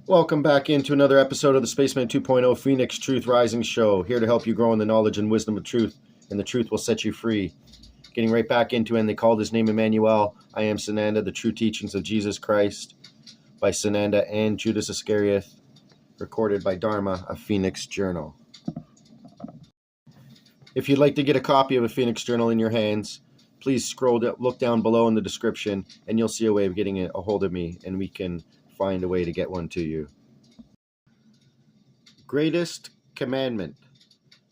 Welcome back into another episode of the Spaceman 2.0 Phoenix Truth Rising Show. Here to help you grow in the knowledge and wisdom of truth, and the truth will set you free. Getting right back into it, and they called his name IMMANUEL. I am SANANDA, the true teachings of Jesus Christ, by SANANDA and Judas Iscarioth, recorded by Dharma, a Phoenix Journal. If you'd like to get a copy of a Phoenix Journal in your hands, please look down below in the description, and you'll see a way of getting a hold of me, and we can find a way to get one to you. Greatest commandment.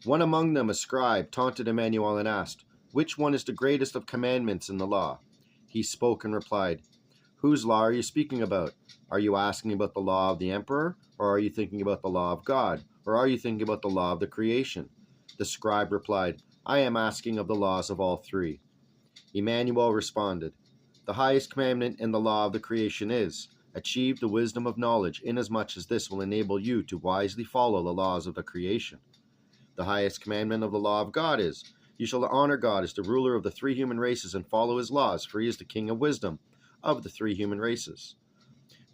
One among them, a scribe, taunted Emmanuel and asked, "Which one is the greatest of commandments in the law?" He spoke and replied, "Whose law are you speaking about? Are you asking about the law of the emperor, or are you thinking about the law of God, or are you thinking about the law of the creation?" The scribe replied, "I am asking of the laws of all three." Emmanuel responded, "The highest commandment in the law of the creation is, achieve the wisdom of knowledge, inasmuch as this will enable you to wisely follow the laws of the creation. The highest commandment of the law of God is, you shall honor God as the ruler of the three human races and follow his laws, for he is the king of wisdom of the three human races.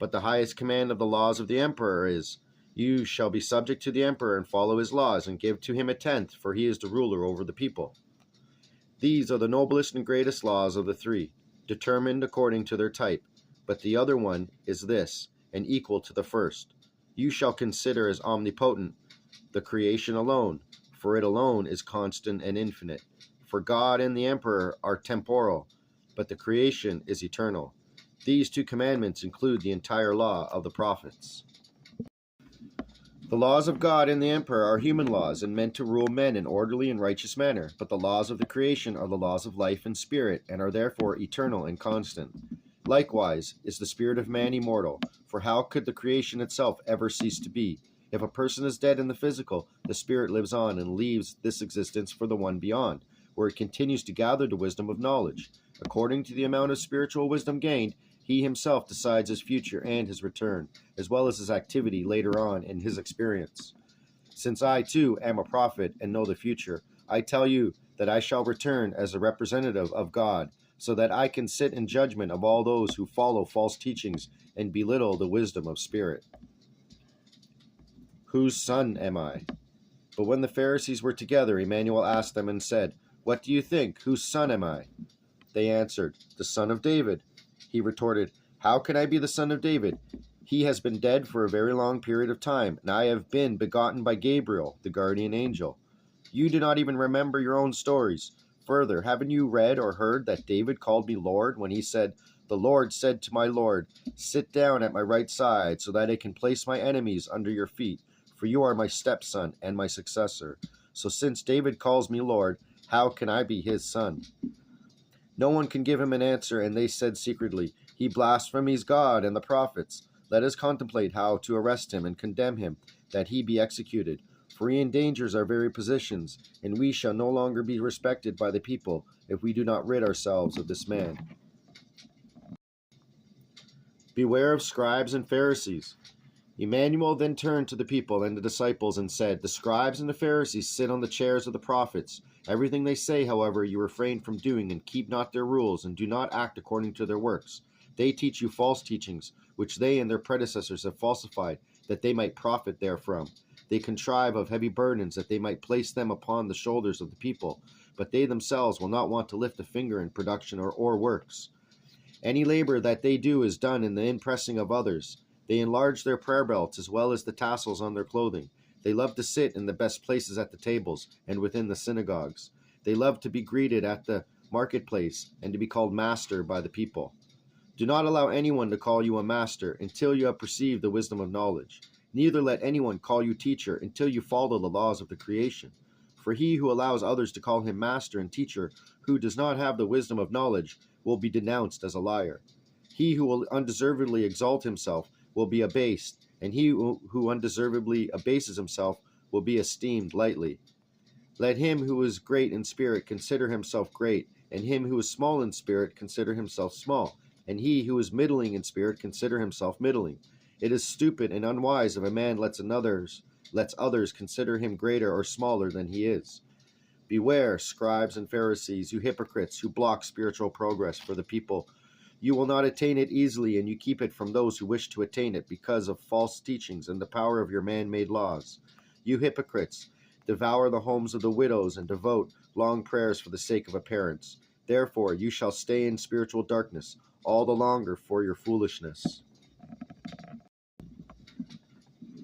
But the highest command of the laws of the emperor is, you shall be subject to the emperor and follow his laws and give to him a tenth, for he is the ruler over the people. These are the noblest and greatest laws of the three, determined according to their type. But the other one is this, and equal to the first. You shall consider as omnipotent the creation alone, for it alone is constant and infinite. For God and the emperor are temporal, but the creation is eternal. These two commandments include the entire law of the prophets. The laws of God and the emperor are human laws and meant to rule men in orderly and righteous manner, but the laws of the creation are the laws of life and spirit, and are therefore eternal and constant. Likewise is the spirit of man immortal, for how could the creation itself ever cease to be? If a person is dead in the physical, the spirit lives on and leaves this existence for the one beyond, where it continues to gather the wisdom of knowledge. According to the amount of spiritual wisdom gained, he himself decides his future and his return, as well as his activity later on in his experience. Since I, too, am a prophet and know the future, I tell you that I shall return as a representative of God, so that I can sit in judgment of all those who follow false teachings and belittle the wisdom of spirit. Whose son am I? But when the Pharisees were together, Emmanuel asked them and said, "What do you think? Whose son am I?" They answered, "The son of David." He retorted, "How can I be the son of David? He has been dead for a very long period of time, and I have been begotten by Gabriel, the guardian angel. You do not even remember your own stories. Further, haven't you read or heard that David called me Lord when he said, 'The Lord said to my Lord, sit down at my right side so that I can place my enemies under your feet, for you are my stepson and my successor.' So since David calls me Lord, how can I be his son?" No one can give him an answer, and they said secretly, "He blasphemies God and the prophets. Let us contemplate how to arrest him and condemn him, that he be executed. For he endangers our very positions, and we shall no longer be respected by the people if we do not rid ourselves of this man." Beware of scribes and Pharisees. Emmanuel then turned to the people and the disciples and said, "The scribes and the Pharisees sit on the chairs of the prophets. Everything they say, however, you refrain from doing, and keep not their rules, and do not act according to their works. They teach you false teachings, which they and their predecessors have falsified, that they might profit therefrom. They contrive of heavy burdens, that they might place them upon the shoulders of the people, but they themselves will not want to lift a finger in production or works. Any labor that they do is done in the impressing of others. They enlarge their prayer belts as well as the tassels on their clothing. They love to sit in the best places at the tables and within the synagogues. They love to be greeted at the marketplace and to be called master by the people. Do not allow anyone to call you a master until you have perceived the wisdom of knowledge. Neither let anyone call you teacher until you follow the laws of the creation. For he who allows others to call him master and teacher, who does not have the wisdom of knowledge, will be denounced as a liar. He who will undeservedly exalt himself will be abased, and he who undeservedly abases himself will be esteemed lightly. Let him who is great in spirit consider himself great, and him who is small in spirit consider himself small, and he who is middling in spirit consider himself middling. It is stupid and unwise if a man lets others consider him greater or smaller than he is. Beware, scribes and Pharisees, you hypocrites who block spiritual progress for the people You will not attain it easily, and you keep it from those who wish to attain it because of false teachings and the power of your man-made laws. You hypocrites, devour the homes of the widows and devote long prayers for the sake of appearance. Therefore you shall stay in spiritual darkness all the longer for your foolishness.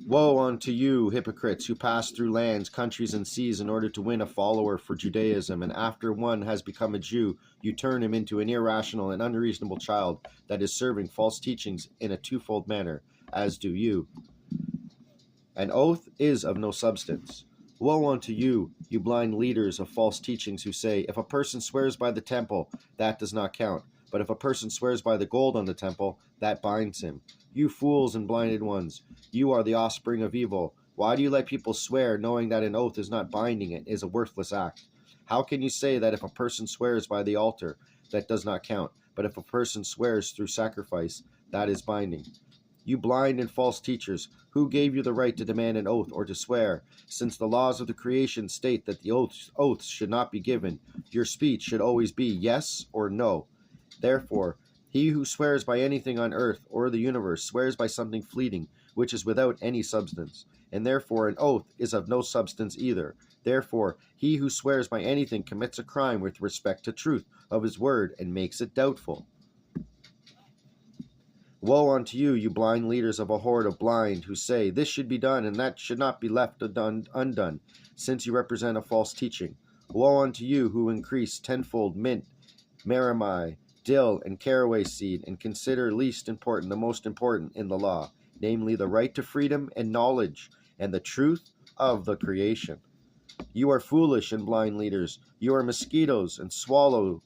Woe unto you, hypocrites, who pass through lands, countries, and seas in order to win a follower for Judaism, and after one has become a Jew, you turn him into an irrational and unreasonable child that is serving false teachings in a twofold manner, as do you. An oath is of no substance. Woe unto you, you blind leaders of false teachings who say, if a person swears by the temple, that does not count, but if a person swears by the gold on the temple, that binds him. You fools and blinded ones, you are the offspring of evil. Why do you let people swear, knowing that an oath is not binding and is a worthless act? How can you say that if a person swears by the altar, that does not count, but if a person swears through sacrifice, that is binding? You blind and false teachers, who gave you the right to demand an oath or to swear? Since the laws of the creation state that the oaths should not be given, your speech should always be yes or no. Therefore, he who swears by anything on earth or the universe swears by something fleeting, which is without any substance, and therefore an oath is of no substance either. Therefore, he who swears by anything commits a crime with respect to truth of his word and makes it doubtful. Woe unto you, you blind leaders of a horde of blind, who say, this should be done and that should not be left undone, since you represent a false teaching. Woe unto you, who increase tenfold mint, maramai, dill, and caraway seed, and consider least important the most important in the law, namely the right to freedom and knowledge, and the truth of the creation. You are foolish and blind leaders. You are mosquitoes and swallows,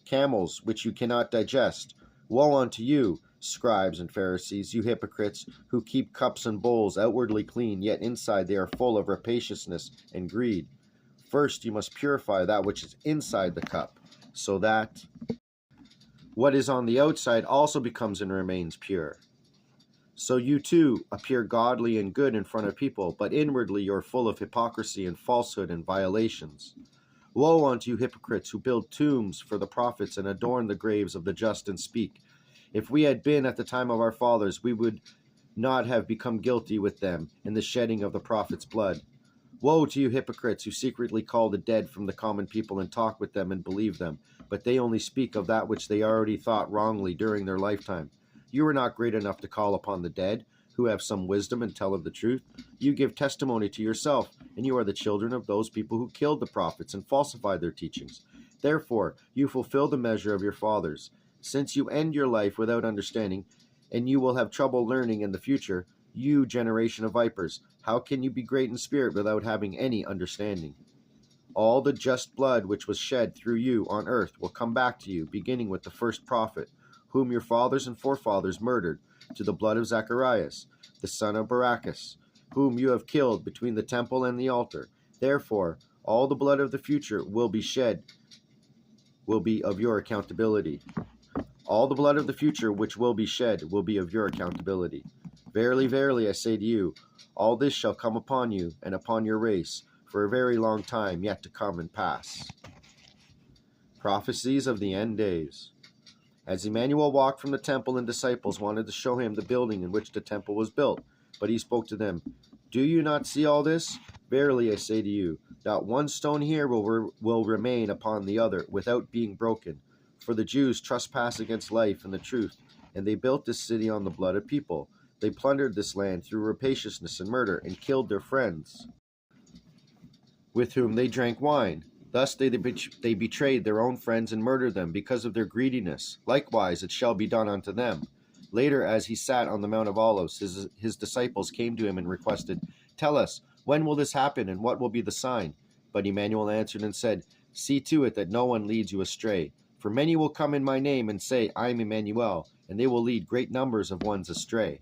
camels, which you cannot digest. Woe unto you, scribes and Pharisees, you hypocrites, who keep cups and bowls outwardly clean, yet inside they are full of rapaciousness and greed. First you must purify that which is inside the cup, so that what is on the outside also becomes and remains pure. So you too appear godly and good in front of people, but inwardly you are full of hypocrisy and falsehood and violations. Woe unto you hypocrites who build tombs for the prophets and adorn the graves of the just and speak, if we had been at the time of our fathers, we would not have become guilty with them in the shedding of the prophets' blood. Woe to you hypocrites who secretly call the dead from the common people and talk with them and believe them, but they only speak of that which they already thought wrongly during their lifetime. You are not great enough to call upon the dead, who have some wisdom and tell of the truth. You give testimony to yourself, and you are the children of those people who killed the prophets and falsified their teachings. Therefore, you fulfill the measure of your fathers. Since you end your life without understanding, and you will have trouble learning in the future, you generation of vipers, how can you be great in spirit without having any understanding? All the just blood which was shed through you on earth will come back to you, beginning with the first prophet, whom your fathers and forefathers murdered, to the blood of Zacharias, the son of Barachas, whom you have killed between the temple and the altar. Therefore, all the blood of the future will be of your accountability. All the blood of the future which will be shed will be of your accountability. Verily, verily, I say to you, all this shall come upon you and upon your race for a very long time yet to come and pass. Prophecies of the End Days. As Emmanuel walked from the temple, and disciples wanted to show him the building in which the temple was built, but he spoke to them, do you not see all this? Verily I say to you, not one stone here will remain upon the other without being broken. For the Jews trespass against life and the truth, and they built this city on the blood of people. They plundered this land through rapaciousness and murder, and killed their friends, with whom they drank wine. Thus they betrayed their own friends and murdered them because of their greediness. Likewise it shall be done unto them. Later, as he sat on the Mount of Olives, his disciples came to him and requested, tell us, when will this happen, and what will be the sign? But Emmanuel answered and said, see to it that no one leads you astray. For many will come in my name and say, I am Emmanuel, and they will lead great numbers of ones astray.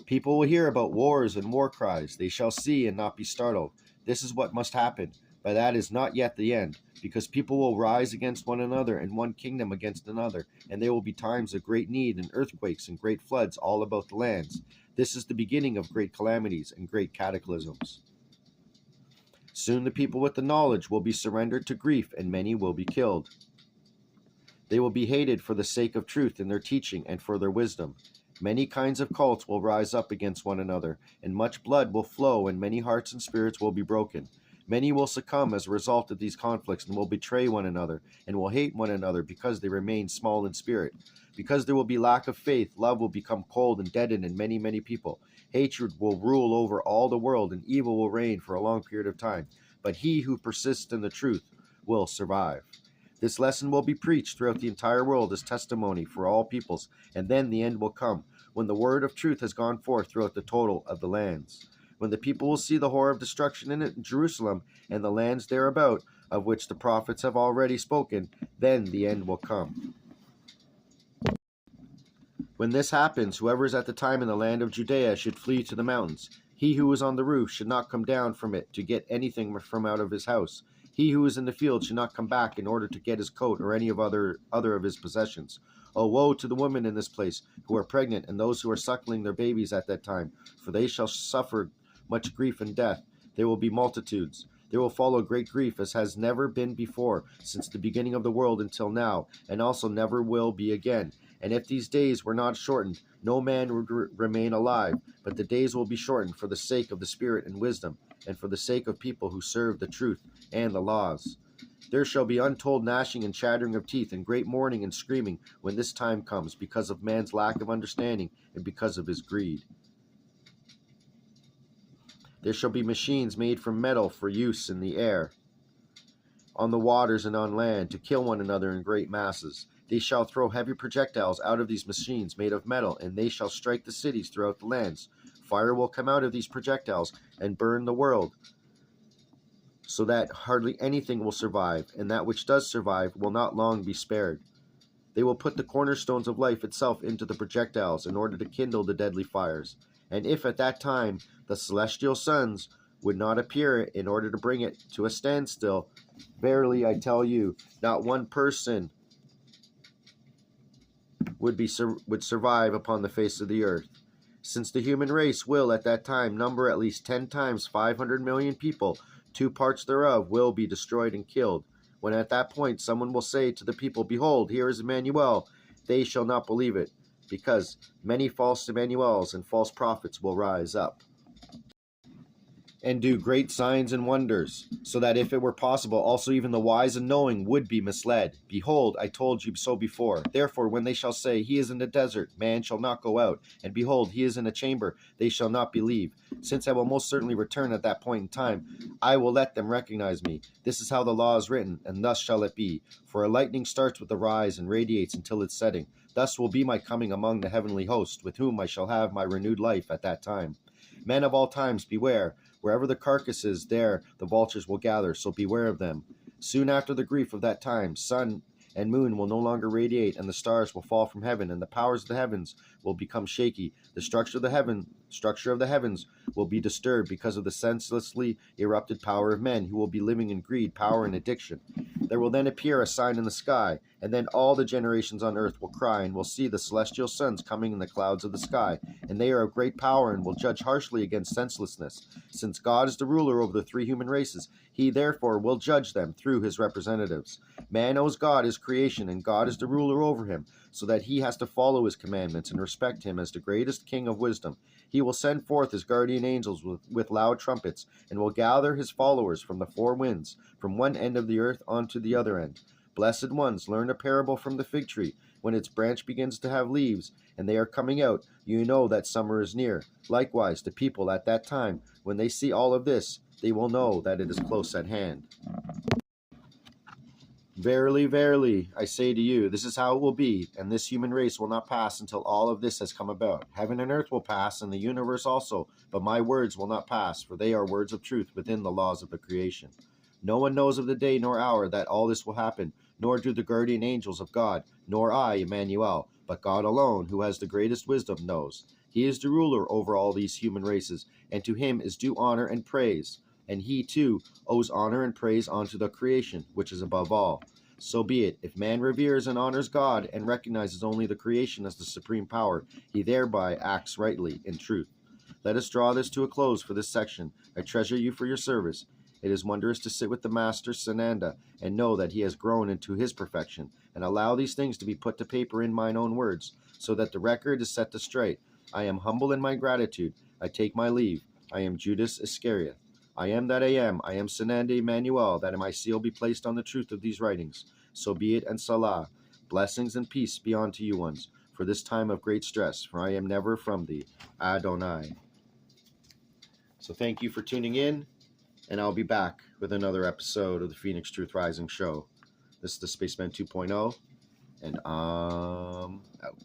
People will hear about wars and war cries. They shall see and not be startled. This is what must happen. But that is not yet the end, because people will rise against one another and one kingdom against another, and there will be times of great need and earthquakes and great floods all about the lands. This is the beginning of great calamities and great cataclysms. Soon the people with the knowledge will be surrendered to grief, and many will be killed. They will be hated for the sake of truth in their teaching and for their wisdom. Many kinds of cults will rise up against one another, and much blood will flow, and many hearts and spirits will be broken. Many will succumb as a result of these conflicts and will betray one another and will hate one another because they remain small in spirit. Because there will be lack of faith, love will become cold and deadened in many, many people. Hatred will rule over all the world, and evil will reign for a long period of time. But he who persists in the truth will survive. This lesson will be preached throughout the entire world as testimony for all peoples, and then the end will come, when the word of truth has gone forth throughout the total of the lands. When the people will see the horror of destruction in Jerusalem and the lands thereabout, of which the prophets have already spoken, then the end will come. When this happens, whoever is at the time in the land of Judea should flee to the mountains. He who is on the roof should not come down from it to get anything from out of his house. He who is in the field should not come back in order to get his coat or any of other of his possessions. Oh, woe to the women in this place who are pregnant and those who are suckling their babies at that time, for they shall suffer much grief and death. There will be multitudes. There will follow great grief as has never been before since the beginning of the world until now, and also never will be again. And if these days were not shortened, no man would remain alive, but the days will be shortened for the sake of the Spirit and wisdom, and for the sake of people who serve the truth and the laws. There shall be untold gnashing and chattering of teeth, and great mourning and screaming when this time comes, because of man's lack of understanding and because of his greed. There shall be machines made from metal for use in the air, on the waters and on land, to kill one another in great masses. They shall throw heavy projectiles out of these machines made of metal, and they shall strike the cities throughout the lands. Fire will come out of these projectiles and burn the world, so that hardly anything will survive, and that which does survive will not long be spared. They will put the cornerstones of life itself into the projectiles in order to kindle the deadly fires. And if at that time the celestial suns would not appear in order to bring it to a standstill, verily I tell you, not one person would survive upon the face of the earth. Since the human race will at that time number at least 10 times 500 million people, 2 parts thereof will be destroyed and killed. When at that point someone will say to the people, Behold, here is Emmanuel, they shall not believe it, because many false Emmanuels and false prophets will rise up and do great signs and wonders, so that if it were possible, also even the wise and knowing would be misled. Behold, I told you so before. Therefore, when they shall say, He is in the desert, man shall not go out, and behold, he is in a chamber, they shall not believe. Since I will most certainly return at that point in time, I will let them recognize me. This is how the law is written, and thus shall it be. For a lightning starts with the rise and radiates until its setting. Thus will be my coming among the heavenly host, with whom I shall have my renewed life at that time. Men of all times, beware. Wherever the carcass is, there the vultures will gather, so beware of them. Soon after the grief of that time, sun and moon will no longer radiate, and the stars will fall from heaven, and the powers of the heavens will become shaky. The structure of the heavens will be disturbed because of the senselessly erupted power of men, who will be living in greed, power, and addiction. There will then appear a sign in the sky, and then all the generations on earth will cry, and will see the celestial sons coming in the clouds of the sky, and they are of great power, and will judge harshly against senselessness. Since God is the ruler over the 3 human races, he therefore will judge them through his representatives. Man owes God his creation, and God is the ruler over him, so that he has to follow his commandments and respect him as the greatest king of wisdom. He will send forth his guardian angels with loud trumpets, and will gather his followers from the 4 winds, from one end of the earth onto the other end. Blessed ones, learn a parable from the fig tree. When its branch begins to have leaves, and they are coming out, you know that summer is near. Likewise, the people at that time, when they see all of this, they will know that it is close at hand. Verily, verily, I say to you, this is how it will be, and this human race will not pass until all of this has come about. Heaven and earth will pass, and the universe also, but my words will not pass, for they are words of truth within the laws of the creation. No one knows of the day nor hour that all this will happen, nor do the guardian angels of God, nor I, Emmanuel, but God alone, who has the greatest wisdom, knows. He is the ruler over all these human races, and to him is due honor and praise. And he, too, owes honor and praise unto the creation, which is above all. So be it, if man reveres and honors God, and recognizes only the creation as the supreme power, he thereby acts rightly in truth. Let us draw this to a close for this section. I treasure you for your service. It is wondrous to sit with the Master Sananda and know that he has grown into his perfection, and allow these things to be put to paper in mine own words, so that the record is set to straight. I am humble in my gratitude. I take my leave. I am Judas Iscarioth. I am that I am. I am Sananda IMMANUEL, that my seal be placed on the truth of these writings. So be it, and Salah. Blessings and peace be unto you ones, for this time of great stress, for I am never from thee, hATONnn. So thank you for tuning in, and I'll be back with another episode of the Phoenix Truth Rising Show. This is the Spaceman 2.0, and I'm out.